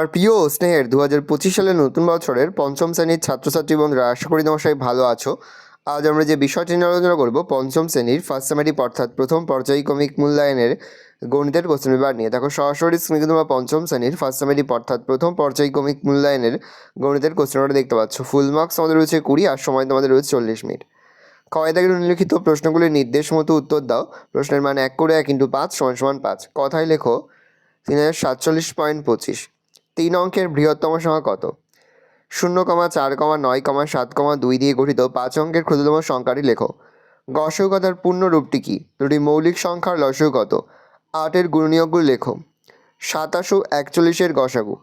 আমার প্রিয় স্নেহের 2025 সালের নতুন বছরের পঞ্চম শ্রেণীর ছাত্রছাত্রী বন্ধুরা, আশা করি তোমরা সবাই ভালো আছো। আজ আমরা যে বিষয়টি নিয়ে আলোচনা করব পঞ্চম শ্রেণীর ফার্স্ট সেমেটিভ অর্থাৎ প্রথম পর্যায়ক্রমিক মূল্যায়নের গণিতের কোশ্চেন পেপার নিয়ে। দেখো সরাসরি স্ক্রিনে তোমরা পঞ্চম শ্রেণীর ফার্স্ট সেমেটিভ অর্থাৎ প্রথম পর্যায়ক্রমিক মূল্যায়নের গণিতের কোশ্চেন পেপারটা দেখতে পাচ্ছ। ফুল মার্কস আমাদের রয়েছে 20 আর সময় তোমাদের রয়েছে 40 মিনিট। কয়দাগের উল্লিখিত প্রশ্নগুলির নির্দেশ মতো উত্তর দাও। প্রশ্নের মান 1 করে 1 × 5 = 5। কথায় লেখো 3047.25। 3 অঙ্কের বৃহত্তম সংখ্যা কত? 0,4,9,7,2 দিয়ে গঠিত 5 অঙ্কের ক্ষুদ্রতম সংখ্যাটি লেখো। গসউ কথার পূর্ণ রূপটি কী? দুটি মৌলিক সংখ্যার লসউ কত? 8-এর গুণনীয়কগুলো লেখো। 27 ও 41-এর গসাগু।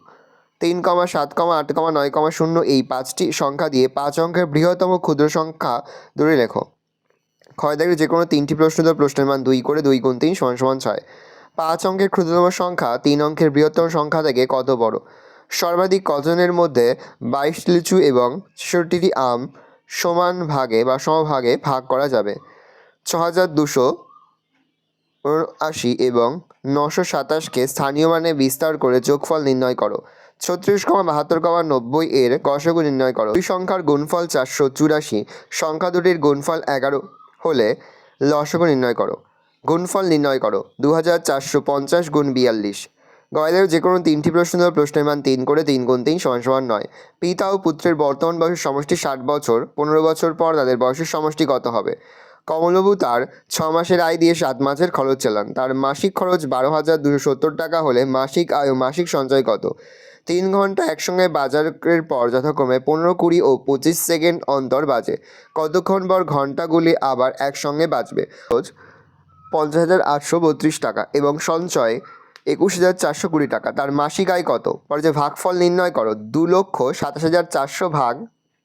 3,7,8,9,0 এই 5টি সংখ্যা দিয়ে 5 অঙ্কের বৃহত্তম ক্ষুদ্র সংখ্যা দুটি লেখো। ক্ষয়দাগের যে কোনো 3টি প্রশ্ন দাও। প্রশ্নের মান 2 করে 2 × 3 = 6। 5 অঙ্কের ক্ষুদ্রতম সংখ্যা 3 অঙ্কের বৃহত্তম সংখ্যা থেকে কত বড়? সর্বাধিক কতজনের মধ্যে 22টি লিচু এবং 66টি আম সমান ভাগে বা সমভাগে ভাগ করা যাবে? 6279 এবং 927কে স্থানীয় মানে বিস্তার করে যোগফল নির্ণয় করো। 36,72,90 এর গসাগু নির্ণয় করো। দুই সংখ্যার গুণফল 484, সংখ্যা দুটির গুণফল 11 হলে লসাগু নির্ণয় করো। গুণফল নির্ণয় করো 2450 × 42। গয়দের যে কোনো 3টি প্রশ্ন দেওয়া। প্রশ্নের মান 3 করে 3 × 3 = 9। পিতা ও পুত্রের বর্তমান বয়সের সমষ্টি 60 বছর। 15 বছর পর তাদের বয়সের সমষ্টি কত হবে? কমলবাবু তার 6 মাসের আয় দিয়ে 7 মাসের খরচ চালান। তার মাসিক খরচ 12,270 টাকা হলে মাসিক আয় ও মাসিক সঞ্চয় কত? 3 ঘন্টা একসঙ্গে বাজারের পর যথাক্রমে 15, 20 ও 25 সেকেন্ড অন্তর বাজে। কতক্ষণ পর ঘন্টাগুলি আবার একসঙ্গে বাজবে? 50,832 টাকা এবং সঞ্চয় 21,420 টাকা। তার মাসিক আয় কত? পরে যে ভাগফল নির্ণয় করো। 2,27,400 ভাগ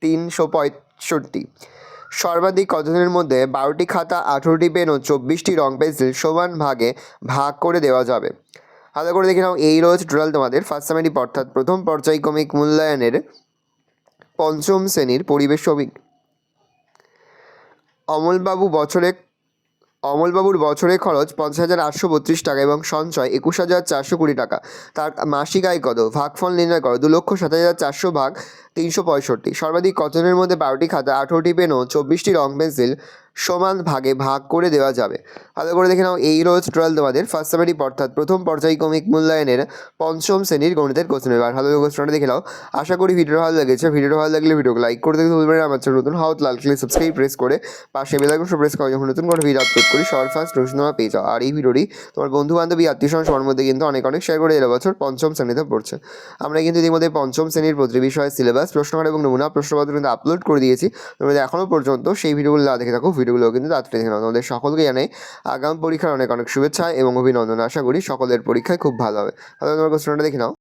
365। সর্বাধিক কতজনের মধ্যে 12টি খাতা, 18টি পেন ও 24টি রং পেন্সিল সমান ভাগে ভাগ করে দেওয়া যাবে? ভালো করে দেখে নাও। এই রয়েছে টোটাল তোমাদের ফার্স্ট সেমেটিভ অর্থাৎ প্রথম পর্যায়ক্রমিক মূল্যায়নের পঞ্চম শ্রেণীর পরিবেশ অভিজ্ঞ। অমলবাবুর বছরে খরচ 50,832 টাকা এবং সঞ্চয় 21,420 টাকা। তার মাসিক আয় কত? ভাগফল নির্ণয় করো। 2,07,400 ভাগ 365। সর্বাধিক কতজনের মধ্যে 12টি খাতা, 18টি পেন ও 24টি রং পেন্সিল সমান ভাগে ভাগ করে দেওয়া যাবে? ভালো করে দেখে নাও। এই রয়েছে টোটাল তোমাদের ফার্স্ট সেমেটিভ অর্থাৎ প্রথম পর্যায়ক্রমিক মূল্যায়নের পঞ্চম শ্রেণীর গণিতের কোশ্চেন পেপার। ভালো কোশ্চেনটা দেখে নাও। আশা করি ভিডিও ভালো লেগেছে। ভিডিওটা ভালো লাগলে ভিডিওকে লাইক করে দেখতে ভুলবেন না। আমার চ্যানেল নতুন হওয়া লাল ক্লিক সাবস্ক্রাইব প্রেস করে পাশে বেল আইকন প্রেস করে যখন নতুন করে ভিডিও আপলোড করি সবার ফার্স্ট নোটিফিকেশন পেয়ে যাও। আর এই ভিডিওটি তোমার বন্ধু বান্ধবী আত্মীয়স্বজন সবার মধ্যে কিন্তু অনেক শেয়ার করে। এবছর পঞ্চম শ্রেণীতে পড়ছে। আমরা কিন্তু ইতিমধ্যে পঞ্চম শ্রেণীর প্রতি বিষয়ে সিলেবাস, প্রশ্নকার এবং নমুনা প্রশ্নপত্র কিন্তু আপলোড করে দিয়েছি। তোমরা এখনও পর্যন্ত সেই ভিডিওগুলো না দেখে থাকো, ভিডিওগুলো কিন্তু তাড়াতাড়ি দেখে নাও। তোমাদের সকলকে জানাই আগাম পরীক্ষার অনেক শুভেচ্ছা এবং অভিনন্দন। আশা করি সকলের পরীক্ষায় খুব ভালো হবে। তাহলে তোমার কোশ্চেনটা দেখে নাও।